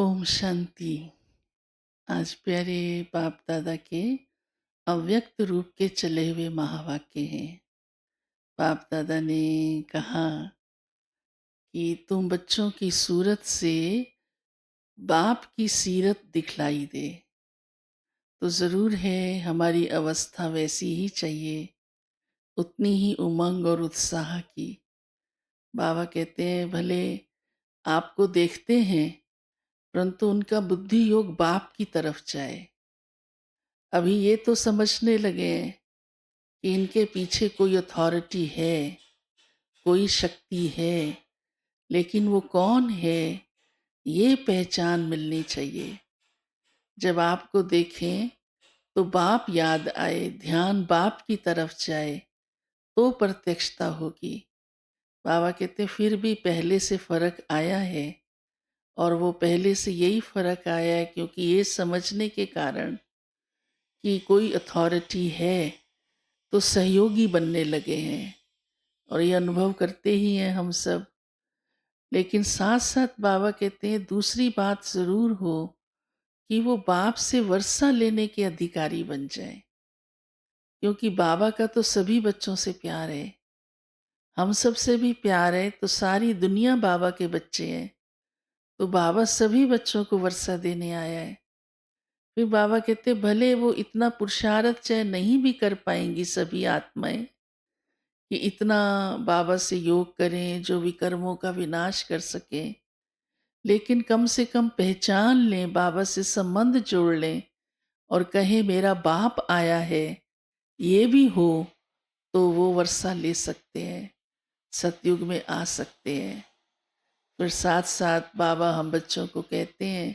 ओम शांति। आज प्यारे बाप दादा के अव्यक्त रूप के चले हुए महावाक्य हैं। बाप दादा ने कहा कि तुम बच्चों की सूरत से बाप की सीरत दिखलाई दे। तो ज़रूर है हमारी अवस्था वैसी ही चाहिए, उतनी ही उमंग और उत्साह की। बाबा कहते हैं भले आपको देखते हैं परंतु उनका बुद्धि योग बाप की तरफ जाए। अभी ये तो समझने लगे हैं कि इनके पीछे कोई अथॉरिटी है, कोई शक्ति है, लेकिन वो कौन है ये पहचान मिलनी चाहिए। जब आपको देखें तो बाप याद आए, ध्यान बाप की तरफ जाए तो प्रत्यक्षता होगी। बाबा कहते फिर भी पहले से फर्क आया है, और वो पहले से यही फर्क आया है क्योंकि ये समझने के कारण कि कोई अथॉरिटी है तो सहयोगी बनने लगे हैं, और ये अनुभव करते ही हैं हम सब। लेकिन साथ साथ बाबा कहते हैं दूसरी बात ज़रूर हो कि वो बाप से वर्षा लेने के अधिकारी बन जाए, क्योंकि बाबा का तो सभी बच्चों से प्यार है, हम सब से भी प्यार है, तो सारी दुनिया बाबा के बच्चे हैं। तो बाबा सभी बच्चों को वर्षा देने आया है। फिर बाबा कहते भले वो इतना पुरुषार्थ चाहे नहीं भी कर पाएंगी सभी आत्माएं कि इतना बाबा से योग करें जो विकर्मों का विनाश कर सकें, लेकिन कम से कम पहचान लें, बाबा से संबंध जोड़ लें और कहें मेरा बाप आया है, ये भी हो तो वो वर्षा ले सकते हैं, सतयुग में आ सकते हैं। फिर साथ साथ बाबा हम बच्चों को कहते हैं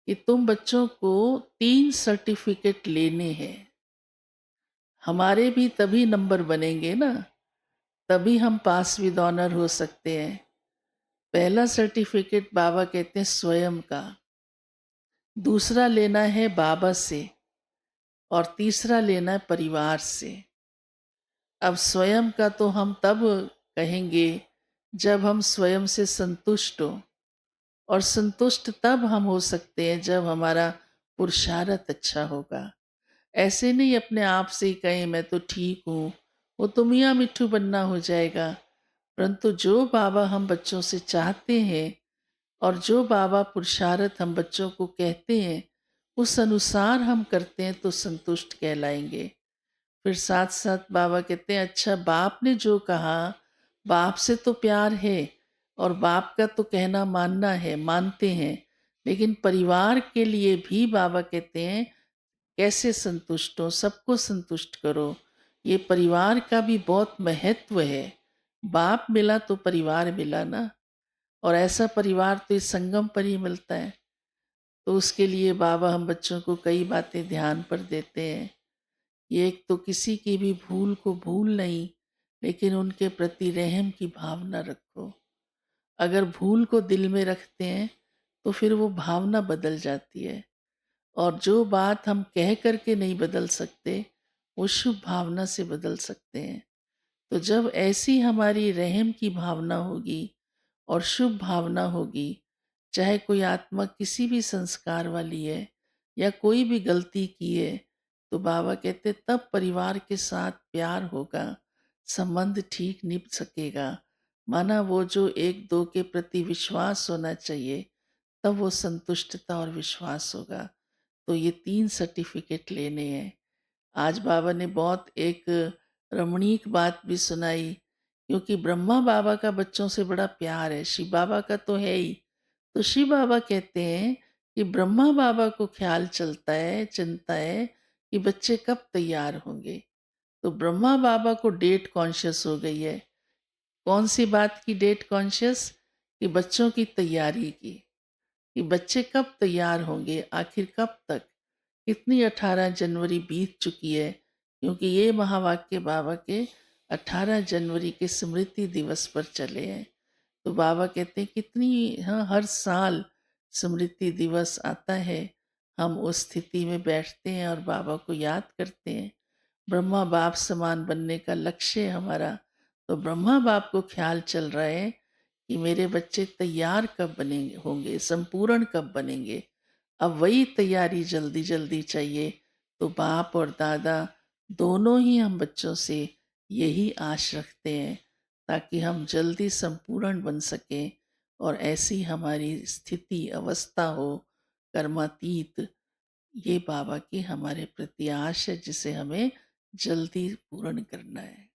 कि तुम बच्चों को 3 सर्टिफिकेट लेने हैं। हमारे भी तभी नंबर बनेंगे ना, तभी हम पास विद ऑनर हो सकते हैं। पहला सर्टिफिकेट बाबा कहते हैं स्वयं का, दूसरा लेना है बाबा से, और तीसरा लेना है परिवार से। अब स्वयं का तो हम तब कहेंगे जब हम स्वयं से संतुष्ट हो, और संतुष्ट तब हम हो सकते हैं जब हमारा पुरुषार्थ अच्छा होगा। ऐसे नहीं अपने आप से ही कहें मैं तो ठीक हूँ, वो तो मियाँ मिट्ठू बनना हो जाएगा। परंतु जो बाबा हम बच्चों से चाहते हैं और जो बाबा पुरुषार्थ हम बच्चों को कहते हैं उस अनुसार हम करते हैं तो संतुष्ट कहलाएंगे। फिर साथ साथ बाबा कहते हैं अच्छा बाप ने जो कहा, बाप से तो प्यार है और बाप का तो कहना मानना है, मानते हैं, लेकिन परिवार के लिए भी बाबा कहते हैं कैसे संतुष्ट हो, सबको संतुष्ट करो। ये परिवार का भी बहुत महत्व है। बाप मिला तो परिवार मिला ना, और ऐसा परिवार तो इस संगम पर ही मिलता है। तो उसके लिए बाबा हम बच्चों को कई बातें ध्यान पर देते हैं। ये एक तो किसी की भी भूल को भूल नहीं, लेकिन उनके प्रति रहम की भावना रखो। अगर भूल को दिल में रखते हैं तो फिर वो भावना बदल जाती है, और जो बात हम कह करके नहीं बदल सकते वो शुभ भावना से बदल सकते हैं। तो जब ऐसी हमारी रहम की भावना होगी और शुभ भावना होगी, चाहे कोई आत्मा किसी भी संस्कार वाली है या कोई भी गलती की है, तो बाबा कहते तब परिवार के साथ प्यार होगा, संबंध ठीक निभ सकेगा। माना वो जो एक दो के प्रति विश्वास होना चाहिए, तब वो संतुष्टता और विश्वास होगा। तो ये 3 सर्टिफिकेट लेने हैं। आज बाबा ने बहुत एक रमणीक बात भी सुनाई, क्योंकि ब्रह्मा बाबा का बच्चों से बड़ा प्यार है, शिव बाबा का तो है ही। तो शिव बाबा कहते हैं कि ब्रह्मा बाबा को ख्याल चलता है, चिंता है कि बच्चे कब तैयार होंगे। तो ब्रह्मा बाबा को डेट कॉन्शियस हो गई है। कौन सी बात की डेट कॉन्शियस? कि बच्चों की तैयारी की, कि बच्चे कब तैयार होंगे, आखिर कब तक। कितनी 18 जनवरी बीत चुकी है, क्योंकि ये महावाक्य बाबा के 18 जनवरी के स्मृति दिवस पर चले हैं। तो बाबा कहते हैं कितनी, हाँ, हर साल स्मृति दिवस आता है, हम उस स्थिति में बैठते हैं और बाबा को याद करते हैं। ब्रह्मा बाप समान बनने का लक्ष्य है हमारा। तो ब्रह्मा बाप को ख्याल चल रहा है कि मेरे बच्चे तैयार कब बनेंगे होंगे, संपूर्ण कब बनेंगे। अब वही तैयारी जल्दी-जल्दी चाहिए, तो बाप और दादा दोनों ही हम बच्चों से यही आश रखते हैं, ताकि हम जल्दी संपूर्ण बन सकें और ऐसी हमारी स्थिति, अवस्था हो कर्मातीत। ये बाबा की हमारे प्रति आश है, जिसे हमें जल्दी पूर्ण करना है।